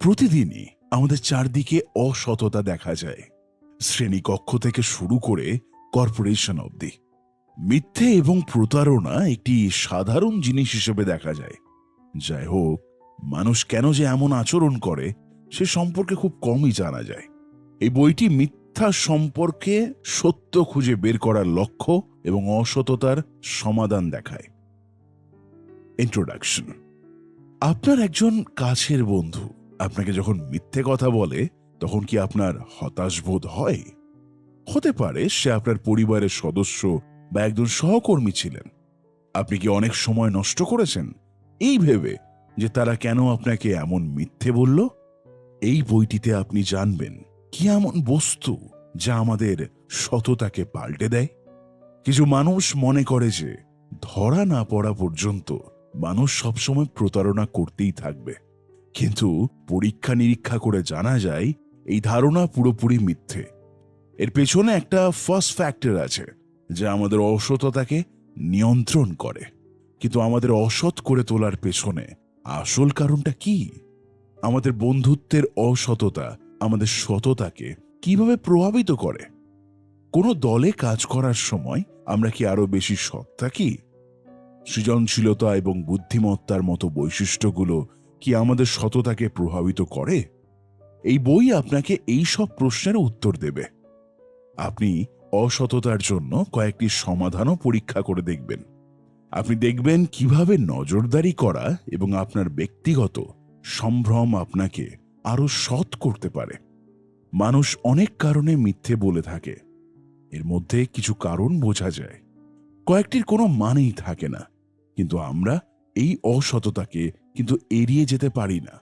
প্রতিদিনই আমাদের চারদিকে অসততা দেখা যায়, শ্রেণীকক্ষ থেকে শুরু করে কর্পোরেশন অবধি। মিথ্যে এবং প্রতারণা একটি সাধারণ জিনিস হিসেবে দেখা যায়। যাই হোক, মানুষ কেন যে এমন আচরণ করে সে সম্পর্কে খুব কমই জানা যায়। এই বইটি মিথ্যা সম্পর্কে সত্য খুঁজে বের করার লক্ষ্য এবং অসততার সমাধান দেখায়। ইন্ট্রোডাকশন। আপনার একজন কাছের বন্ধু আপনাকে যখন মিথ্যে কথা বলে তখন কি আপনার হতাশ বোধ হয়? হতে পারে সে আপনার পরিবারের সদস্য বা একজন সহকর্মী ছিলেন। আপনি কি অনেক সময় নষ্ট করেছেন এই ভেবে যে তারা কেন আপনাকে এমন মিথ্যে বলল? এই বইটিতে আপনি জানবেন কি এমন বস্তু যা আমাদের সততাকে পাল্টে দেয়। কিছু মানুষ মনে করে যে ধরা না পড়া পর্যন্ত মানুষ সবসময় প্রতারণা করতেই থাকবে, কিন্তু পরীক্ষা নিরীক্ষা করে জানা যায় এই ধারণা পুরোপুরি মিথ্যে। এর পেছনে একটা ফার্স্ট ফ্যাক্টর আছে যা আমাদের অসততাকে নিয়ন্ত্রণ করে। কিন্তু আমাদের অসৎ করে তোলার পেছনে আসল কারণটা কি? আমাদের বন্ধুত্বের অসততা আমাদের সততাকে কিভাবে প্রভাবিত করে? কোনো দলে কাজ করার সময় আমরা কি আরো বেশি সৎ থাকি? সৃজনশীলতা এবং বুদ্ধিমত্তার মতো বৈশিষ্ট্যগুলো কি আমাদের সততাকে প্রভাবিত করে? এই বই আপনাকে এই সব প্রশ্নের উত্তর দেবে। আপনি অসততার জন্য কয়েকটি সমাধানও পরীক্ষা করে দেখবেন। আপনি দেখবেন কিভাবে নজরদারি করা এবং আপনার ব্যক্তিগত সম্ভ্রম আপনাকে আরো সৎ করতে পারে। মানুষ অনেক কারণে মিথ্যে বলে থাকে। এর মধ্যে কিছু কারণ বোঝা যায়, কয়েকটির কোনো মানেই থাকে না, কিন্তু আমরা এই অসততাকে কিন্তু এড়িয়ে যেতে পারি না।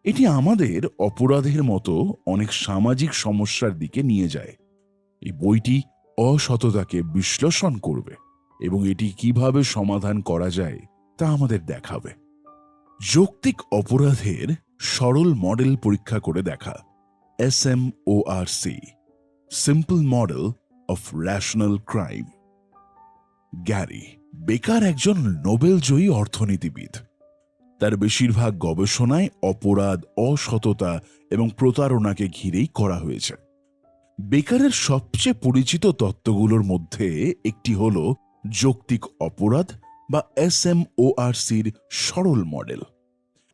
এটি আমাদের অপরাধের মতো অনেক সামাজিক সমস্যার দিকে নিয়ে যায়। এই বইটি অসততাকে বিশ্লেষণ করবে এবং এটি কিভাবে সমাধান করা যায় তা আমাদের দেখাবে। যৌক্তিক অপরাধের সরল মডেল পরীক্ষা করে দেখা, SMORC, simple model of rational crime. Gary Becker একজন নোবেলজয়ী অর্থনীতিবিদ। তার বেশিরভাগ গবেষণায় অপরাধ, অসততা এবং প্রতারণাকে ঘিরেই করা হয়েছে। বেকারের সবচেয়ে পরিচিত তত্ত্বগুলোর মধ্যে একটি হল যৌক্তিক অপরাধ বা SMORCর সরল মডেল।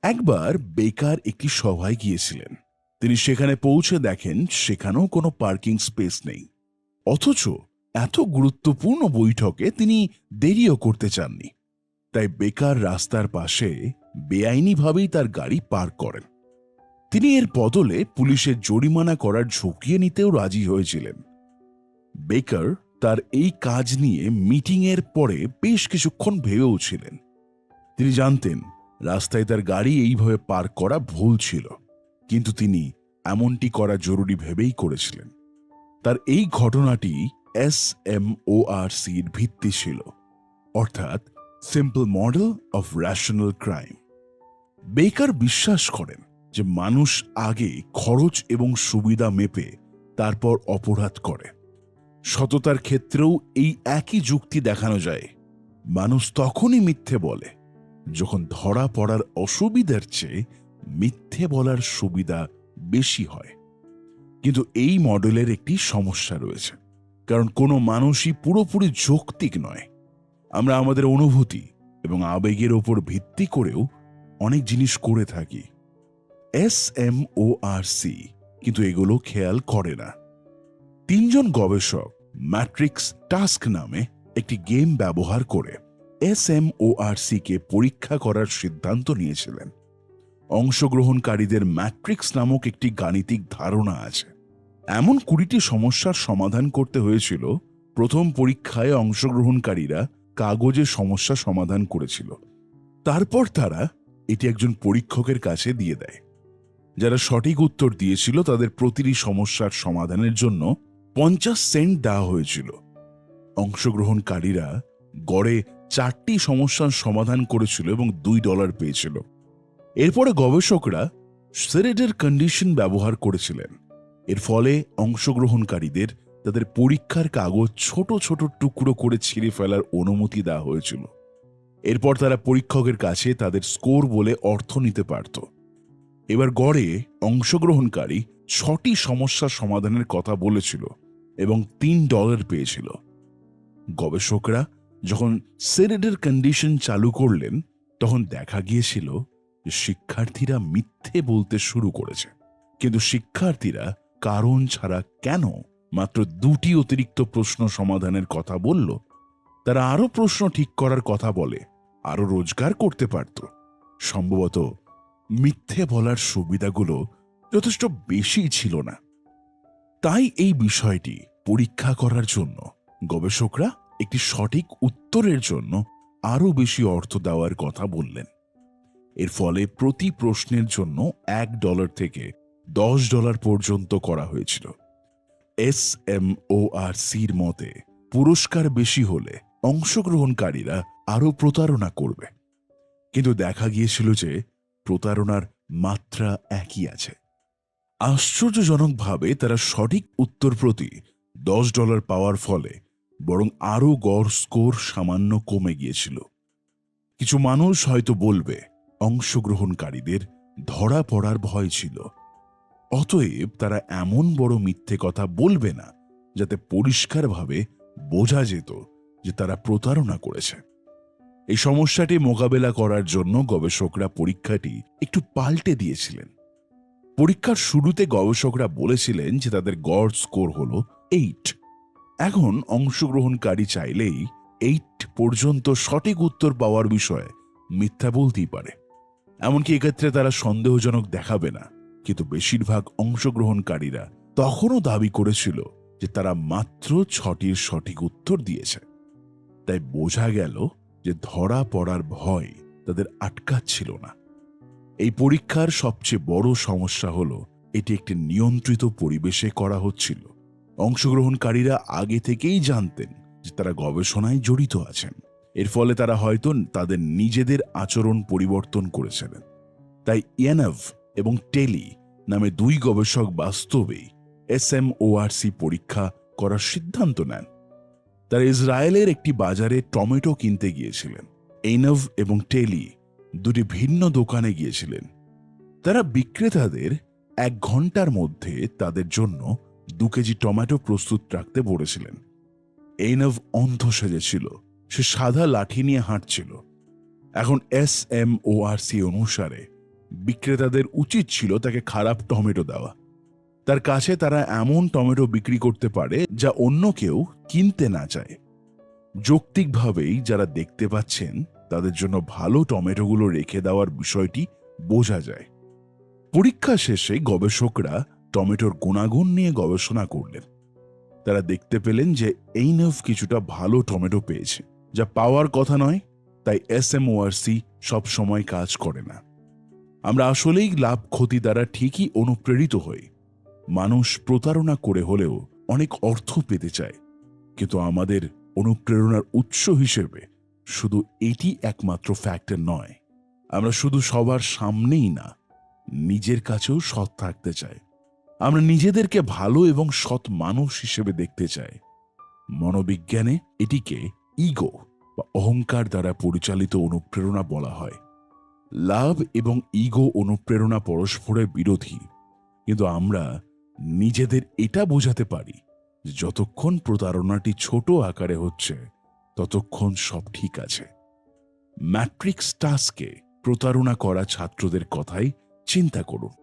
একবার বেকার একটি সভায় গিয়েছিলেন। তিনি সেখানে পৌঁছে দেখেন সেখানেও কোনো পার্কিং স্পেস নেই। অথচ এত গুরুত্বপূর্ণ বৈঠকে তিনি দেরিও করতে চাননি। তাই বেকার রাস্তার পাশে বেআইনিভাবেই তার গাড়ি পার্ক করেন। তিনি এর বদলে পুলিশের জরিমানা করার ঝুঁকিয়ে নিতেও রাজি হয়েছিলেন। বেকার তার এই কাজ নিয়ে মিটিংয়ের পরে বেশ কিছুক্ষণ ভেবেও ছিলেন। তিনি জানতেন রাস্তায় তার গাড়ি এইভাবে পার্ক করা ভুল ছিল, কিন্তু তিনি এমনটি করা জরুরি ভেবেই করেছিলেন। তার এই ঘটনাটি SMORCর ভিত্তি ছিল, অর্থাৎ simple model of rational crime. বেকার বিশ্বাস করেন যে মানুষ আগে খরচ এবং সুবিধা মেপে তারপর অপরাধ করে। সততার ক্ষেত্রেও এই একই যুক্তি দেখানো যায়। মানুষ তখনই মিথ্যে বলে যখন ধরা পড়ার অসুবিধার চেয়ে মিথ্যে বলার সুবিধা বেশি হয়। কিন্তু এই মডেলের একটি সমস্যা রয়েছে, কারণ কোনো মানুষই পুরোপুরি যৌক্তিক নয়। আমরা আমাদের অনুভূতি এবং আবেগের ওপর ভিত্তি করেও অনেক জিনিস করে থাকি। SMORC কিন্তু এগুলো খেয়াল করে না। তিনজন গবেষক ম্যাট্রিক্স টাস্ক নামে একটি গেম ব্যবহার করে SMORCকে পরীক্ষা করার সিদ্ধান্ত নিয়েছিলেন। অংশগ্রহণকারীদের ম্যাট্রিক্স নামক একটি গাণিতিক ধারণা আছে। এমন 20টি সমস্যার সমাধান করতে হয়েছিল। প্রথম পরীক্ষায় অংশগ্রহণকারীরা কাগজে সমস্যা সমাধান করেছিল। তারপর তারা এটি একজন পরীক্ষকের কাছে দিয়ে দেয়। যারা সঠিক উত্তর দিয়েছিল তাদের প্রতিটি সমস্যার সমাধানের জন্য 50 সেন্ট দেওয়া হয়েছিল। অংশগ্রহণকারীরা গড়ে 4টি সমস্যার সমাধান করেছিল এবং $2 পেয়েছিল। এরপরে গবেষকরা সেরেডের কন্ডিশন ব্যবহার করেছিলেন। এর ফলে অংশগ্রহণকারীদের তাদের পরীক্ষার কাগজ ছোট ছোট টুকরো করে ছিঁড়ে ফেলার অনুমতি দেওয়া হয়েছিল। এরপর তারা পরীক্ষকের কাছে তাদের স্কোর বলে অর্থ নিতে পারত। এবার গড়ে অংশগ্রহণকারী 6টি সমস্যার সমাধানের কথা বলেছিল এবং $3 পেয়েছিল। গবেষকরা যখন সেরেডের কন্ডিশন চালু করলেন তখন দেখা গিয়েছিল যে শিক্ষার্থীরা মিথ্যে বলতে শুরু করেছে, কিন্তু শিক্ষার্থীরা কারণ ছাড়া কেন মাত্র 2টি অতিরিক্ত প্রশ্ন সমাধানের কথা বলল? তারা আরো প্রশ্ন ঠিক করার কথা বলে আরো রোজগার করতে পারত। সম্ভবত মিথ্যে বলার সুবিধাগুলো যথেষ্ট বেশি ছিল না। তাই এই বিষয়টি পরীক্ষা করার জন্য গবেষকরা একটি সঠিক উত্তরের জন্য আরো বেশি অর্থ দেওয়ার কথা বললেন। এর ফলে প্রতি প্রশ্নের জন্য $1 থেকে $10 পর্যন্ত করা হয়েছিল। SMORCর মতে পুরস্কার বেশি হলে অংশগ্রহণকারীরা আরো প্রতারণা করবে, কিন্তু দেখা গিয়েছিল যে প্রতারণার মাত্রা একই আছে। আশ্চর্যজনকভাবে তারা সঠিক উত্তর প্রতি $10 পাওয়ার ফলে বরং আরো গড় স্কোর সামান্য কমে গিয়েছিল। কিছু মানুষ হয়তো বলবে অংশগ্রহণকারীদের ধরা পড়ার ভয় ছিল, অতএব তারা এমন বড় মিথ্যে কথা বলবে না যাতে পরিষ্কারভাবে বোঝা যেত যে তারা প্রতারণা করেছে। এই সমস্যাটি মোকাবেলা করার জন্য গবেষকরা পরীক্ষাটি একটু পাল্টে দিয়েছিলেন। পরীক্ষার শুরুতে গবেষকরা বলেছিলেন যে তাদের গড় স্কোর হল 8। এখন অংশগ্রহণকারী চাইলেই 8 পর্যন্ত সঠিক উত্তর পাওয়ার বিষয়ে মিথ্যা বলতেই পারে। এমনকি এক্ষেত্রে তারা সন্দেহজনক দেখাবে না, কিন্তু বেশিরভাগ অংশগ্রহণকারীরা তখনও দাবি করেছিল যে তারা মাত্র 6টির সঠিক উত্তর দিয়েছে। তাই বোঝা গেল যে ধরা পড়ার ভয় তাদের আটকাচ্ছিল না। এই পরীক্ষার সবচেয়ে বড় সমস্যা হল এটি একটি নিয়ন্ত্রিত পরিবেশে করা হচ্ছিল। অংশগ্রহণকারীরা আগে থেকেই জানতেন যে তারা গবেষণায় জড়িত আছেন। এর ফলে তারা হয়তো তাদের নিজেদের আচরণ পরিবর্তন করেছিলেন। তাই ইয়ানভ এবং টেলি নামে 2 গবেষক বাস্তবেই SMORC পরীক্ষা করার সিদ্ধান্ত নেন। তারা ইসরায়েলের একটি বাজারে টমেটো কিনতে গিয়েছিলেন। ইয়ানভ এবং টেলি 2টি ভিন্ন দোকানে গিয়েছিলেন। তারা বিক্রেতাদের 1 ঘন্টার মধ্যে তাদের জন্য 2 কেজি টমেটো প্রস্তুত রাখতে বলেছিলেন। ইয়ানভ অন্ধ সেজেছিল, সে সাদা লাঠি নিয়ে হাঁটছিল। এখন SMORC অনুসারে বিক্রেতাদের উচিত ছিল তাকে খারাপ টমেটো দেওয়া। তার কাছে তারা এমন টমেটো বিক্রি করতে পারে যা অন্য কেউ কিনতে না চায়। যৌক্তিকভাবেই যারা দেখতে পাচ্ছেন তাদের জন্য ভালো টমেটোগুলো রেখে দেওয়ার বিষয়টি বোঝা যায়। পরীক্ষা শেষে গবেষকরা টমেটোর গুণাগুণ নিয়ে গবেষণা করলেন। তারা দেখতে পেলেন যে ইয়ানভ কিছুটা ভালো টমেটো পেয়েছে, যা পাওয়ার কথা নয়। তাই SMORC সব সময় কাজ করে না। আমরা আসলেই লাভ ক্ষতি দ্বারা ঠিকই অনুপ্রেরিত হই। মানুষ প্রতারণা করে হলেও অনেক অর্থ পেতে চায়, কিন্তু আমাদের অনুপ্রেরণার উৎস হিসেবে শুধু এটি একমাত্র ফ্যাক্টর নয়। আমরা শুধু সবার সামনেই না, নিজের কাছেও সৎ থাকতে চাই। আমরা নিজেদেরকে ভালো এবং সৎ মানুষ হিসেবে দেখতে চাই। মনোবিজ্ঞানে এটিকে ইগো বা অহংকার দ্বারা পরিচালিত অনুপ্রেরণা বলা হয়। লাভ এবং ইগো অনুপ্রেরণা পরস্পরের বিরোধী, কিন্তু আমরা নিজেদের এটা বোঝাতে পারি যে যতক্ষণ প্রতারণাটি ছোট আকারে হচ্ছে ততক্ষণ সব ঠিক আছে। ম্যাট্রিক্স টাস্কে প্রতারণা করা ছাত্রদের কথাই চিন্তা করুন।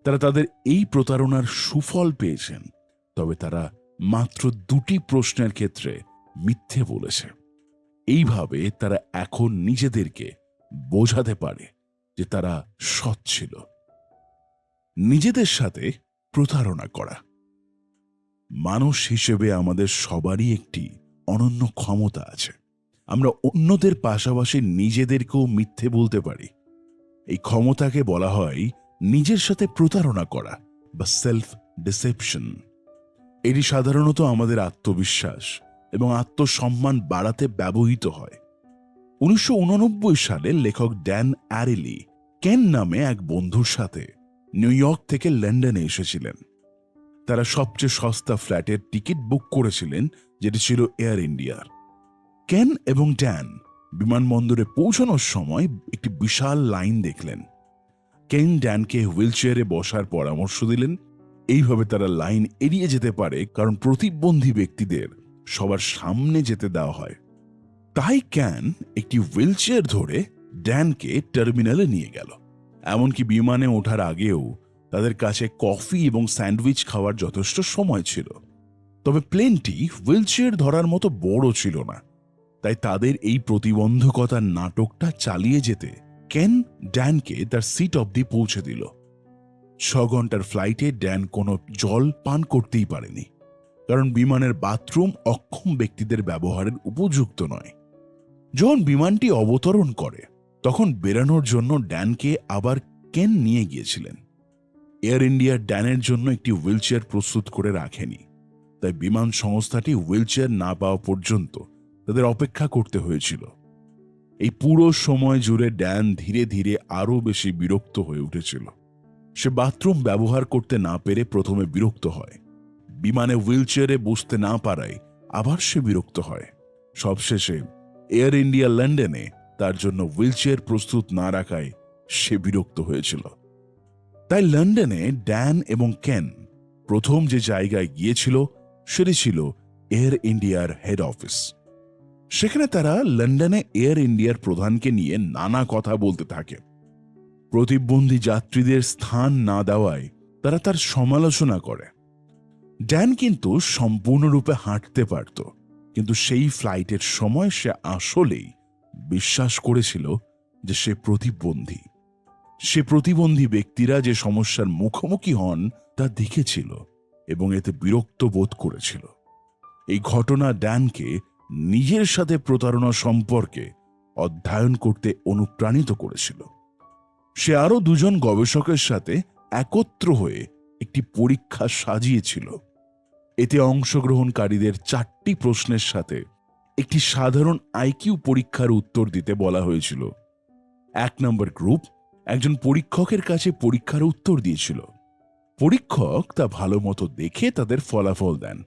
তারা তাদের এই প্রতারণার সুফল পেয়েছেন, তবে তারা মাত্র 2টি প্রশ্নের ক্ষেত্রে মিথ্যে বলেছে। এইভাবে তারা এখন নিজেদেরকে বোঝাতে পারে যে তারা সৎ ছিল। নিজেদের সাথে প্রতারণা করা। মানুষ হিসেবে আমাদের সবারই একটি অনন্য ক্ষমতা আছে। আমরা অন্যদের পাশাপাশি নিজেদেরকেও মিথ্যে বলতে পারি। এই ক্ষমতাকে বলা হয় নিজের সাথে প্রতারণা করা বা সেলফ ডিসেপশন। এটি সাধারণত আমাদের আত্মবিশ্বাস এবং আত্মসম্মান বাড়াতে ব্যবহৃত হয়। 1989 সালে লেখক ড্যান অ্যারেলি কেন নামে এক বন্ধুর সাথে নিউ ইয়র্ক থেকে লন্ডনে এসেছিলেন। তারা সবচেয়ে সস্তা ফ্ল্যাটের টিকিট বুক করেছিলেন, যেটি ছিল এয়ার ইন্ডিয়ার। কেন এবং ড্যান বিমানবন্দরে পৌঁছানোর সময় একটি বিশাল লাইন দেখলেন। কেন ড্যানকে হুইলচেয়ারে বসার পরামর্শ দিলেন। এইভাবে তারা লাইন এড়িয়ে যেতে পারে, কারণ প্রতিবন্ধী ব্যক্তিদের সবার সামনে যেতে দেওয়া হয়। তাই ক্যান একটি হুইলচেয়ার ধরে ড্যানকে টার্মিনালে নিয়ে গেল। এমনকি বিমানে ওঠার আগেও তাদের কাছে কফি এবং স্যান্ডউইচ খাওয়ার যথেষ্ট সময় ছিল। তবে প্লেনটি হুইলচেয়ার ধরার মতো বড় ছিল না, তাই তাদের এই প্রতিবন্ধকতার নাটকটা চালিয়ে যেতে কেন ড্যানকে তার সিট অবধি পৌঁছে দিল। 6 ঘন্টার ফ্লাইটে ড্যান কোনো জল পান করতেই পারেনি, কারণ বিমানের বাথরুম অক্ষম ব্যক্তিদের ব্যবহারের উপযুক্ত নয়। যখন বিমানটি অবতরণ করে তখন বেরানোর জন্য ড্যানকে আবার কেন নিয়ে গিয়েছিলেন। এয়ার ইন্ডিয়া ড্যানের জন্য একটি হুইলচেয়ার প্রস্তুত করে রাখেনি, তাই বিমান সংস্থাটি হুইলচেয়ার না পাওয়া পর্যন্ত তাদের অপেক্ষা করতে হয়েছিল। এই পুরো সময় জুড়ে ড্যান ধীরে ধীরে আরও বেশি বিরক্ত হয়ে উঠেছিল। সে বাথরুম ব্যবহার করতে না পেরে প্রথমে বিরক্ত হয়, বিমানে হুইলচেয়ারে বসতে না পারায় আবার সে বিরক্ত হয়। সবশেষে এয়ার ইন্ডিয়া লন্ডনে তার জন্য হুইলচেয়ার প্রস্তুত না রাখায় সে বিরক্ত হয়েছিল। তাই লন্ডনে ড্যান এবং কেন প্রথম যে জায়গায় গিয়েছিল সেটি ছিল এয়ার ইন্ডিয়ার হেড অফিস। সেখানে তারা লন্ডনে এয়ার ইন্ডিয়ার প্রধানকে নিয়ে নানা কথা বলতে থাকে। প্রতিবন্ধী যাত্রীদের স্থান না দেওয়ায় তারা তার সমালোচনা করে। ড্যান কিন্তু সম্পূর্ণরূপে হাঁটতে পারত, কিন্তু সেই ফ্লাইটের সময় সে আসলেই বিশ্বাস করেছিল যে সে প্রতিবন্ধী। সে প্রতিবন্ধী ব্যক্তিরা যে সমস্যার মুখোমুখি হন তা দেখেছিল এবং এতে বিরক্ত বোধ করেছিল। এই ঘটনা ড্যানকে নিজের সাথে প্রতারণা সম্পর্কে অধ্যয়ন করতে অনুপ্রাণিত করেছিল। সে আরও 2 জন গবেষকের সাথে একত্র হয়ে একটি পরীক্ষা সাজিয়েছিল। এতে অংশগ্রহণকারীদের 4টি প্রশ্নের সাথে একটি সাধারণ আইকিউ পরীক্ষার উত্তর দিতে বলা হয়েছিল। 1 নম্বর গ্রুপ একজন পরীক্ষকের কাছে পরীক্ষার উত্তর দিয়েছিল। পরীক্ষক তা ভালো মতো দেখে তাদের ফলাফল দেন।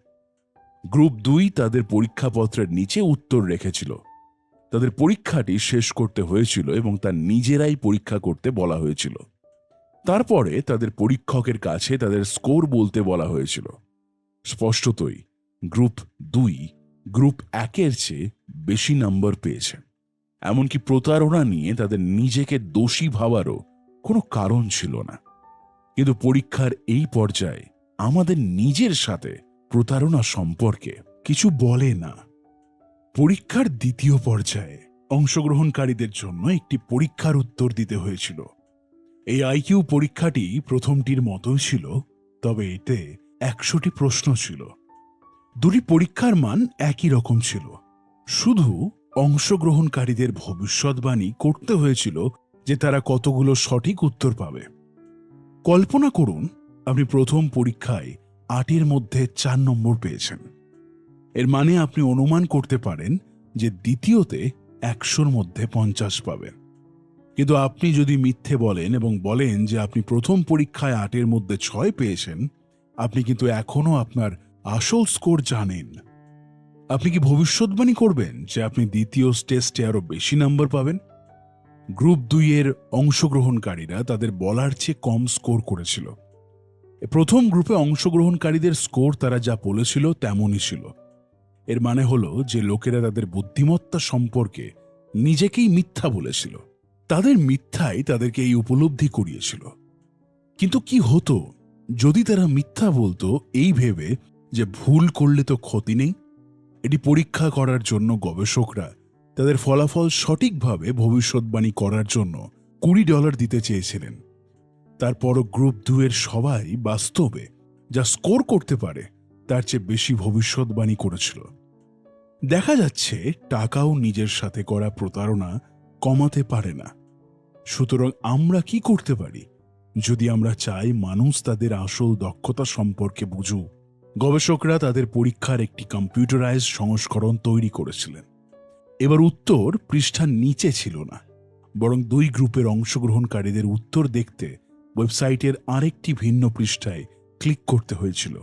গ্রুপ 2 তাদের পরীক্ষাপত্রের নিচে উত্তর রেখেছিল। তাদের পরীক্ষাটি শেষ করতে হয়েছিল এবং তা নিজেরাই পরীক্ষা করতে বলা হয়েছিল। তারপরে তাদের পরীক্ষকের কাছে তাদের স্কোর বলতে বলা হয়েছিল। স্পষ্টতই গ্রুপ 2 গ্রুপ 1-এর চেয়ে বেশি নম্বর পেয়েছে। এমনকি প্রতারণা নিয়ে তাদের নিজেকে দোষী ভাবারও কোনো কারণ ছিল না। কিন্তু পরীক্ষার এই পর্যায়ে আমাদের নিজের সাথে প্রতারণা সম্পর্কে কিছু বলে না। পরীক্ষার দ্বিতীয় পর্যায়ে অংশগ্রহণকারীদের জন্য একটি পরীক্ষার উত্তর দিতে হয়েছিল। এই আইকিউ পরীক্ষাটি প্রথমটির মতোই ছিল, তবে এতে 100টি প্রশ্ন ছিল। 2টি পরীক্ষার মান একই রকম ছিল, শুধু অংশগ্রহণকারীদের ভবিষ্যৎবাণী করতে হয়েছিল যে তারা কতগুলো সঠিক উত্তর পাবে। কল্পনা করুন আপনি প্রথম পরীক্ষায় 8-এর মধ্যে 4 নম্বর পেয়েছেন। এর মানে আপনি অনুমান করতে পারেন যে দ্বিতীয়তে 100-র মধ্যে 50 পাবেন। কিন্তু আপনি যদি মিথ্যে বলেন এবং বলেন যে আপনি প্রথম পরীক্ষায় 8-এর মধ্যে 6 পেয়েছেন, আপনি কিন্তু এখনো আপনার আসল স্কোর জানেন। আপনি কি ভবিষ্যৎবাণী করবেন যে আপনি দ্বিতীয় টেস্টে আরো বেশি নম্বর পাবেন? গ্রুপ 2-এর অংশগ্রহণকারীরা তাদের বলার চেয়ে কম স্কোর করেছিল। প্রথম গ্রুপে অংশগ্রহণকারীদের স্কোর তারা যা বলেছিল তেমনই ছিল। এর মানে হলো যে লোকেরা তাদের বুদ্ধিমত্তা সম্পর্কে নিজেকেই মিথ্যা বলেছিল। তাদের মিথ্যাই তাদেরকে এই উপলব্ধি করিয়েছিল। কিন্তু কি হতো যদি তারা মিথ্যা বলতো এই ভেবে যে ভুল করলে তো ক্ষতি নেই? এটি পরীক্ষা করার জন্য গবেষকরা তাদের ফলাফল সঠিকভাবে ভবিষ্যৎবাণী করার জন্য $20 দিতে চেয়েছিলেন। তারপরও গ্রুপ 2-এর সবাই বাস্তবে যা স্কোর করতে পারে তার চেয়ে বেশি ভবিষ্যৎবাণী করেছিল। দেখা যাচ্ছে টাকাও নিজের সাথে করা প্রতারণা কমাতে পারে না। সুতরাং আমরা কি করতে পারি যদি আমরা চাই মানুষ তাদের আসল দক্ষতা সম্পর্কে বুঝুক? গবেষকরা তাদের পরীক্ষার একটি কম্পিউটারাইজ সংস্করণ তৈরি করেছিলেন। এবার উত্তর পৃষ্ঠার নিচে ছিল না, বরং 2 গ্রুপের অংশগ্রহণকারীদের উত্তর দেখতে ওয়েবসাইটের আরেকটি ভিন্ন পৃষ্ঠায় ক্লিক করতে হয়েছিল।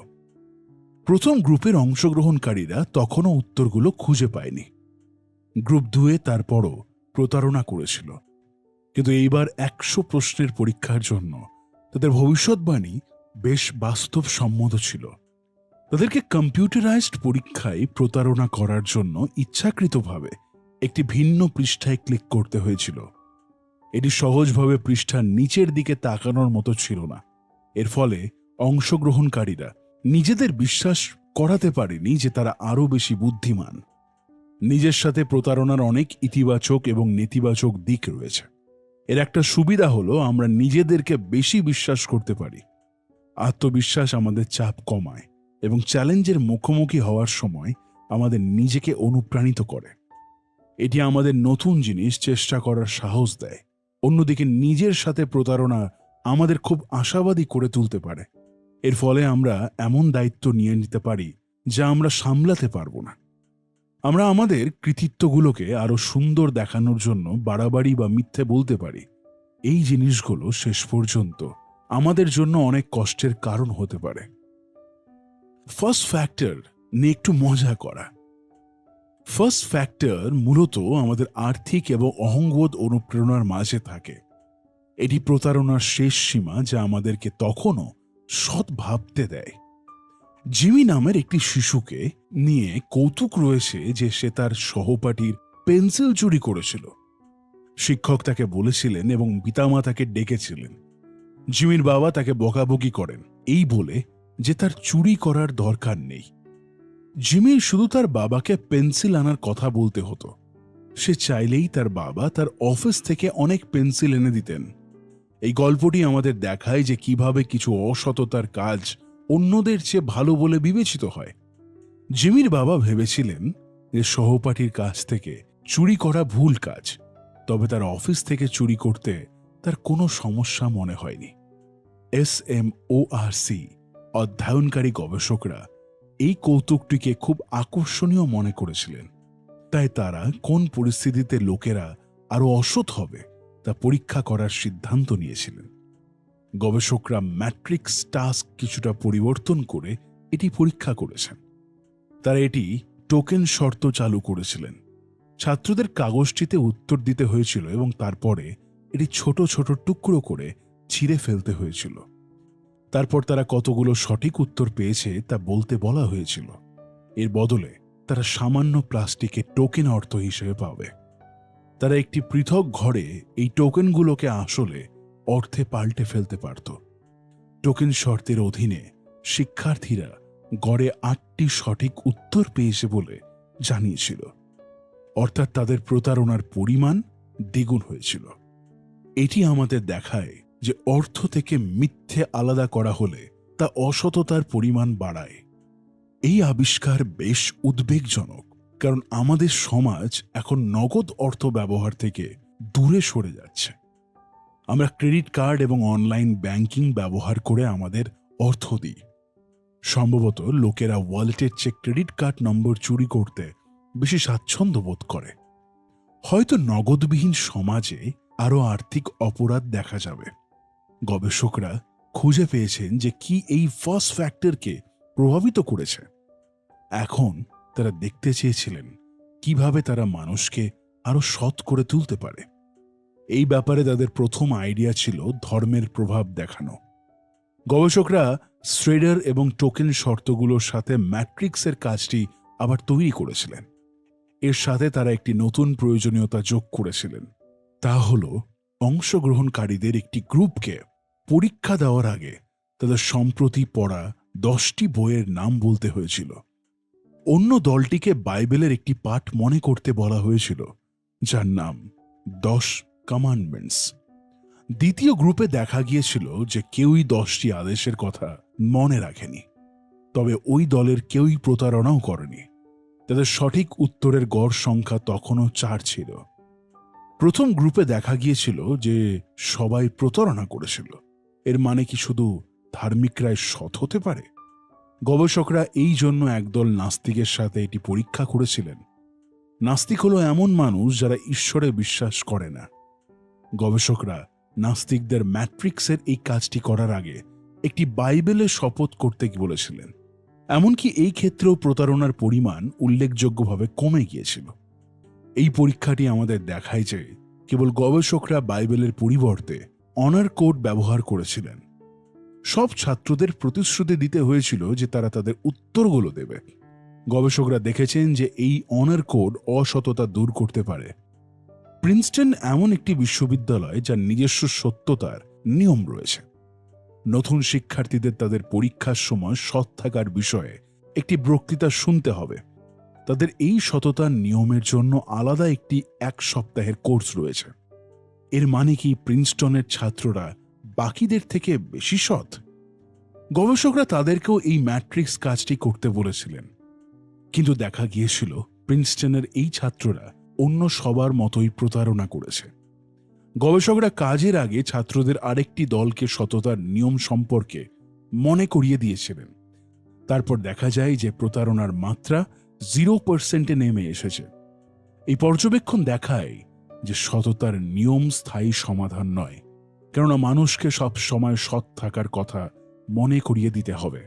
প্রথম গ্রুপের অংশগ্রহণকারীরা তখনও উত্তরগুলো খুঁজে পায়নি। গ্রুপ 2 তারপরও প্রতারণা করেছিল। কিন্তু এইবার 100 প্রশ্নের পরীক্ষার জন্য তাদের ভবিষ্যৎবাণী বেশ বাস্তবসম্মত ছিল। তাদেরকে কম্পিউটারাইজড পরীক্ষায় প্রতারণা করার জন্য ইচ্ছাকৃতভাবে একটি ভিন্ন পৃষ্ঠায় ক্লিক করতে হয়েছিল। এটি সহজভাবে পৃষ্ঠার নিচের দিকে তাকানোর মতো ছিল না। এর ফলে অংশগ্রহণকারীরা নিজেদের বিশ্বাস করাতে পারেনি যে তারা আরও বেশি বুদ্ধিমান। নিজের সাথে প্রতারণার অনেক ইতিবাচক এবং নেতিবাচক দিক রয়েছে। এর একটা সুবিধা হলো আমরা নিজেদেরকে বেশি বিশ্বাস করতে পারি। আত্মবিশ্বাস আমাদের চাপ কমায় এবং চ্যালেঞ্জের মুখোমুখি হওয়ার সময় আমাদের নিজেকে অনুপ্রাণিত করে। এটি আমাদের নতুন জিনিস চেষ্টা করার সাহস দেয়। অন্যদিকে নিজের সাথে প্রতারণা আমাদের খুব আশাবাদী করে তুলতে পারে। এর ফলে আমরা এমন দায়িত্ব নিয়ে নিতে পারি যা আমরা সামলাতে পারব না। আমরা আমাদের কৃতিত্বগুলোকে আরো সুন্দর দেখানোর জন্য বাড়াবাড়ি বা মিথ্যে বলতে পারি। এই জিনিসগুলো শেষ পর্যন্ত আমাদের জন্য অনেক কষ্টের কারণ হতে পারে। ফার্স্ট ফ্যাক্টর নিয়ে একটু মজা করা। ফার্স্ট ফ্যাক্টর মূলত আমাদের আর্থিক এবং অহংবোধ অনুপ্রেরণার মাঝে থাকে। এটি প্রতারণার শেষ সীমা যা আমাদেরকে তখনও সৎ ভাবতে দেয়। জিমি নামের একটি শিশুকে নিয়ে কৌতুক রয়েছে যে সে তার সহপাঠীর পেন্সিল চুরি করেছিল। শিক্ষক তাকে বলেছিলেন এবং পিতামাতাকে ডেকেছিলেন। জিমির বাবা তাকে বকাবকি করেন এই বলে যে তার চুরি করার দরকার নেই। জিমির শুধু তার বাবাকে পেন্সিল আনার কথা বলতে হতো। সে চাইলেই তার বাবা তার অফিস থেকে অনেক পেন্সিল এনে দিতেন। এই গল্পটি আমাদের দেখায় যে কিভাবে কিছু অসততার কাজ অন্যদের চেয়ে ভালো বলে বিবেচিত হয়। জিমির বাবা ভেবেছিলেন যে সহপাঠীর কাছ থেকে চুরি করা ভুল কাজ, তবে তার অফিস থেকে চুরি করতে তার কোনো সমস্যা মনে হয়নি। SMORC অধ্যয়নকারী গবেষকরা এই কৌতুকটিকে খুব আকর্ষণীয় মনে করেছিলেন। তাই তারা কোন পরিস্থিতিতে লোকেরা আরো অসৎ হবে তা পরীক্ষা করার সিদ্ধান্ত নিয়েছিলেন। গবেষকরা ম্যাট্রিক্স টাস্ক কিছুটা পরিবর্তন করে এটি পরীক্ষা করেছেন। তারা এটি টোকেন শর্ত চালু করেছিলেন। ছাত্রদের কাগজটিতে উত্তর দিতে হয়েছিল এবং তারপরে এটি ছোট ছোট টুকরো করে ছিঁড়ে ফেলতে হয়েছিল। তারপর তারা কতগুলো সঠিক উত্তর পেয়েছে তা বলতে বলা হয়েছিল। এর বদলে তারা সামান্য প্লাস্টিকের টোকেন অর্থ হিসেবে পাবে। তারা একটি পৃথক ঘরে এই টোকেনগুলোকে আসলে অর্থে পাল্টে ফেলতে পারত। টোকেন শর্তের অধীনে শিক্ষার্থীরা গড়ে 8টি সঠিক উত্তর পেয়েছে বলে জানিয়েছিল, অর্থাৎ তাদের প্রতারণার পরিমাণ দ্বিগুণ হয়েছিল। এটি আমাদের দেখায় যে অর্থ থেকে মিথ্যে আলাদা করা হলে তা অসততার পরিমাণ বাড়ায়। এই আবিষ্কার বেশ উদ্বেগজনক, কারণ আমাদের সমাজ এখন নগদ অর্থ ব্যবহার থেকে দূরে সরে যাচ্ছে। আমরা ক্রেডিট কার্ড এবং অনলাইন ব্যাংকিং ব্যবহার করে আমাদের অর্থ দিই। সম্ভবত লোকেরা ওয়ালেটের চেয়ে ক্রেডিট কার্ড নম্বর চুরি করতে বেশি স্বাচ্ছন্দ্য বোধ করে। হয়তো নগদবিহীন সমাজে আরও আর্থিক অপরাধ দেখা যাবে। গবেষকরা খুঁজে পেয়েছেন যে কি এই ফার্স্ট ফ্যাক্টরকে প্রভাবিত করেছে। এখন তারা দেখতে চেয়েছিলেন কিভাবে তারা মানুষকে আরো সৎ করে তুলতে পারে। এই ব্যাপারে তাদের প্রথম আইডিয়া ছিল ধর্মের প্রভাব দেখানো। গবেষকরা শ্রেডার এবং টোকেন শর্তগুলোর সাথে ম্যাট্রিক্সের কাজটি আবার তৈরি করেছিলেন। এর সাথে তারা একটি নতুন প্রয়োজনীয়তা যোগ করেছিলেন। তা হল অংশগ্রহণকারীদের একটি গ্রুপকে পরীক্ষা দেওয়ার আগে তাদের সম্প্রতি পড়া 10টি বইয়ের নাম বলতে হয়েছিল। অন্য দলটিকে বাইবেলের একটি পাঠ মনে করতে বলা হয়েছিল, যার নাম 10 কমান্ডমেন্টস। দ্বিতীয় গ্রুপে দেখা গিয়েছিল যে কেউই 10টি আদেশের কথা মনে রাখেনি, তবে ওই দলের কেউই প্রতারণাও করেনি। তাদের সঠিক উত্তরের গড় সংখ্যা তখনও 4 ছিল। প্রথম গ্রুপে দেখা গিয়েছিল যে সবাই প্রতারণা করেছিল। এর মানে কি শুধু ধার্মিকরাই সৎ হতে পারে? গবেষকরা এই জন্য একদল নাস্তিকের সাথে এটি পরীক্ষা করেছিলেন। নাস্তিক হলো এমন মানুষ যারা ঈশ্বরে বিশ্বাস করে না। গবেষকরা নাস্তিকদের ম্যাট্রিক্সের এই কাজটি করার আগে একটি বাইবেলের শপথ করতে বলেছিলেন। এমনকি এই ক্ষেত্রেও প্রতারণার পরিমাণ উল্লেখযোগ্যভাবে কমে গিয়েছিল। এই পরীক্ষাটি আমাদের দেখায় যে কেবল গবেষকরা বাইবেলের পরিবর্তে অনার কোড ব্যবহার করেছিলেন। সব ছাত্রদের প্রতিশ্রুতি দিতে হয়েছিল যে তারা তাদের উত্তরগুলো দেবে। গবেষকরা দেখেছেন যে এই অনার কোড অসততা দূর করতে পারে। প্রিন্সটন এমন একটি বিশ্ববিদ্যালয় যার নিজস্ব সত্যতার নিয়ম রয়েছে। নতুন শিক্ষার্থীদের তাদের পরীক্ষার সময় সৎ থাকার বিষয়ে একটি বক্তৃতা শুনতে হবে। তাদের এই সততার নিয়মের জন্য আলাদা একটি 1 সপ্তাহের কোর্স রয়েছে। এর মানে কি প্রিন্সটনের ছাত্ররা বাকিদের থেকে বেশি সৎ? গবেষকরা তাদেরকেও এই ম্যাট্রিক্স কাজটি করতে বলেছিলেন, কিন্তু দেখা গিয়েছিল প্রিন্সটনের এই ছাত্ররা অন্য সবার মতোই প্রতারণা করেছে। গবেষকরা কাজের আগে ছাত্রদের আরেকটি দলকে সততার নিয়ম সম্পর্কে মনে করিয়ে দিয়েছিলেন। তারপর দেখা যায় যে প্রতারণার মাত্রা 0% নেমে এসেছে। এই পর্যবেক্ষণ দেখায় যে সততার নিয়ম স্থায়ী সমাধান নয়, কেননা মানুষকে সব সময় সৎ থাকার কথা মনে করিয়ে দিতে হবে।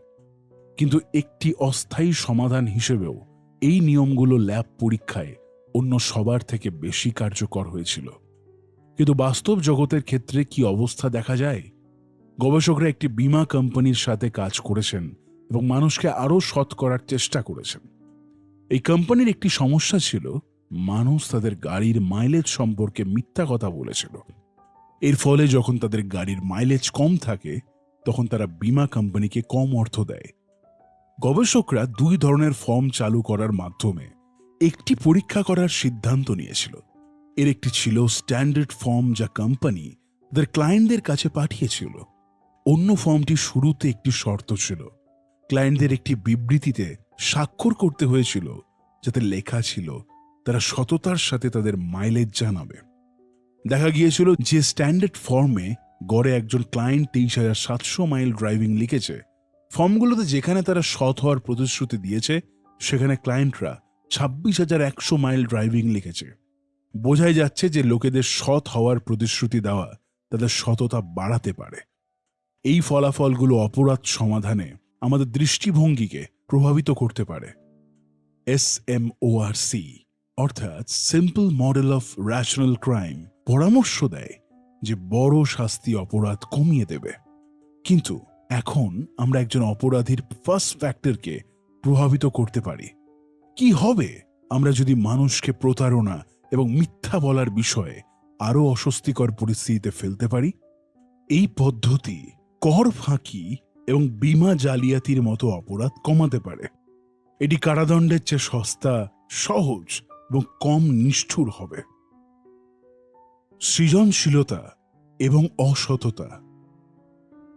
কিন্তু একটি অস্থায়ী সমাধান হিসেবেও এই নিয়মগুলো ল্যাব পরীক্ষায় অন্য সবার থেকে বেশি কার্যকর হয়েছিল। কিন্তু বাস্তব জগতের ক্ষেত্রে কি অবস্থা দেখা যায়? গবেষকরা একটি বীমা কোম্পানির সাথে কাজ করেছেন এবং মানুষকে আরও সৎ করার চেষ্টা করেছেন। এই কোম্পানির একটি সমস্যা ছিল, মানুষ তাদের গাড়ির মাইলেজ সম্পর্কে মিথ্যা কথা বলেছিল। এর ফলে যখন তাদের গাড়ির মাইলেজ কম থাকে তখন তারা বীমা কোম্পানিকে কম অর্থ দেয়। গবেষকরা 2 ধরনের ফর্ম চালু করার মাধ্যমে একটি পরীক্ষা করার সিদ্ধান্ত নিয়েছিল। এর একটি ছিল স্ট্যান্ডার্ড ফর্ম যা কোম্পানি তাদের ক্লায়েন্টদের কাছে পাঠিয়েছিল। অন্য ফর্মটি শুরুতে একটি শর্ত ছিল, ক্লায়েন্টদের একটি বিবৃতিতে স্বাক্ষর করতে হয়েছিল যাতে লেখা ছিল তারা সততার সাথে তাদের মাইলেজ জানাবে। দেখা গিয়েছিল যে স্ট্যান্ডার্ড ফর্মে গড়ে একজন ক্লায়েন্ট 23,700 মাইল ড্রাইভিং লিখেছে, ফর্মগুলোতে যেখানে তারা সৎ হওয়ার প্রতিশ্রুতি দিয়েছে সেখানে ক্লায়েন্টরা 26,100 মাইল ড্রাইভিং লিখেছে। বোঝাই যাচ্ছে যে লোকেদের সৎ হওয়ার প্রতিশ্রুতি দেওয়া তাদের সততা বাড়াতে পারে। এই ফলাফলগুলো অপরাধ সমাধানে আমাদের দৃষ্টিভঙ্গিকে প্রভাবিত করতে পারে। SMORC অর্থাৎ simple model of rational crime পরামর্শ দেয় যে বড় শাস্তি অপরাধ কমিয়ে দেবে। কিন্তু এখন আমরা একজন অপরাধীর ফার্স্ট ফ্যাক্টরকে প্রভাবিত করতে পারি। কি হবে আমরা যদি মানুষকে প্রতারণা এবং মিথ্যা বলার বিষয়ে আরও অস্বস্তিকর পরিস্থিতিতে ফেলতে পারি? এই পদ্ধতি কর ফাঁকি এবং বীমা জালিয়াতির মতো অপরাধ কমাতে পারে। এটি কারাদণ্ডের চেয়ে সস্তা, সহজ এবং কম নিষ্ঠুর হবে। সৃজনশীলতা এবং অসততা।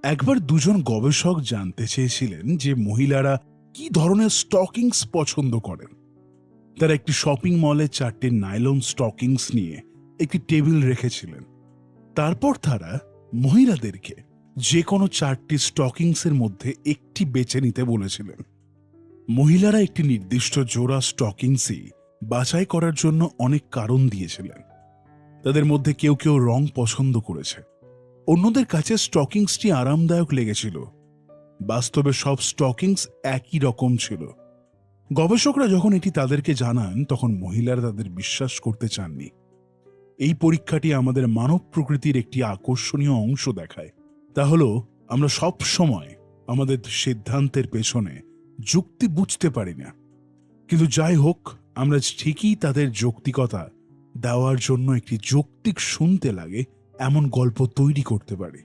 একবার 2জন গবেষক জানতে চেয়েছিলেন যে মহিলারা কি ধরনের স্টকিংস পছন্দ করেন। তারা একটি শপিং মলে 4টে নাইলন স্টকিংস নিয়ে একটি টেবিল রেখেছিলেন। তারপর তারা মহিলাদেরকে যে কোনো 4টি স্টকিংসের মধ্যে একটি বেছে নিতে বলেছিলেন। মহিলারা একটি নির্দিষ্ট জোড়া স্টকিংসই বাছাই করার জন্য অনেক কারণ দিয়েছিলেন। তাদের মধ্যে কেউ কেউ রং পছন্দ করেছে, অন্যদের কাছে স্টকিংসটি আরামদায়ক লেগেছিল। বাস্তবে সব স্টকিংস একই রকম ছিল। গবেষকরা যখন এটি তাদেরকে জানান তখন মহিলারা তাদের বিশ্বাস করতে চাননি। এই পরীক্ষাটি আমাদের মানব প্রকৃতির একটি আকর্ষণীয় অংশ দেখায়। তা হলো আমরা সব সময় আমাদের সিদ্ধান্তের পেছনে যুক্তি বুঝতে পারি না, কিন্তু যাই হোক আমরা ঠিকই তাদের যৌক্তিকতা দেওয়ার জন্য একটি যৌক্তিক শুনতে লাগে এমন গল্প তৈরি করতে পারি।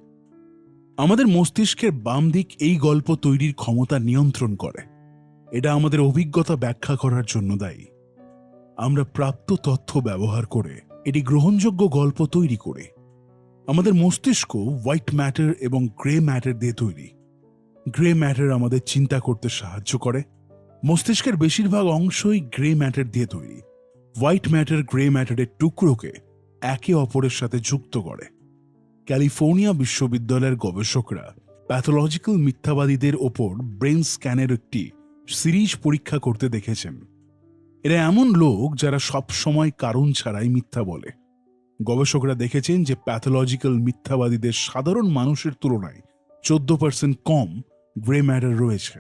আমাদের মস্তিষ্কের বাম দিক এই গল্প তৈরির ক্ষমতা নিয়ন্ত্রণ করে। এটা আমাদের অভিজ্ঞতা ব্যাখ্যা করার জন্য দায়ী। আমরা প্রাপ্ত তথ্য ব্যবহার করে এটি গ্রহণযোগ্য গল্প তৈরি করি। আমাদের মস্তিষ্ক হোয়াইট ম্যাটার এবং গ্রে ম্যাটার দিয়ে তৈরি। গ্রে ম্যাটার আমাদের চিন্তা করতে সাহায্য করে। মস্তিষ্কের বেশিরভাগ অংশই গ্রে ম্যাটার দিয়ে তৈরি। হোয়াইট ম্যাটার গ্রে ম্যাটারের টুকরোকে একে অপরের সাথে যুক্ত করে। ক্যালিফোর্নিয়া বিশ্ববিদ্যালয়ের গবেষকরা প্যাথোলজিক্যাল মিথ্যাবাদীদের ওপর ব্রেন স্ক্যানের একটি সিরিজ পরীক্ষা করতে দেখেছেন। এরা এমন লোক যারা সব সময় কারণ ছাড়াই মিথ্যা বলে। গবেষকরা দেখেছেন যে প্যাথোলজিক্যাল মিথ্যাবাদীদের সাধারণ মানুষের তুলনায় 14% কম গ্রে ম্যাটার রয়েছে।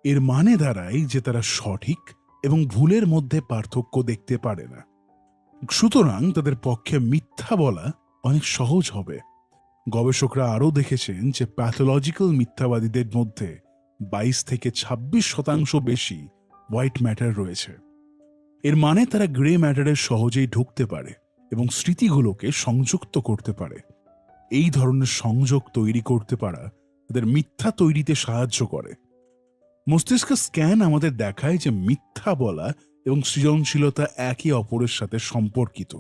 এর মানে দাঁড়ায় যে তারা সঠিক এবং ভুলের মধ্যে পার্থক্য দেখতে পারে না। সুতরাং তাদের পক্ষে মিথ্যা বলা অনেক সহজ হবে। গবেষকরা আরও দেখেছেন যে প্যাথোলজিক্যাল মিথ্যাবাদীদের মধ্যে 22 থেকে 26% বেশি হোয়াইট ম্যাটার রয়েছে। এর মানে তারা গ্রে ম্যাটারের সহজেই ঢুকতে পারে এবং স্মৃতিগুলোকে সংযুক্ত করতে পারে। এই ধরনের সংযোগ তৈরি করতে পারা তাদের মিথ্যা তৈরিতে সাহায্য করে। মস্তিষ্ক স্ক্যান আমাদের দেখায় যে মিথ্যা বলা এবং সৃজনশীলতা একে অপরের সাথে সম্পর্কিত।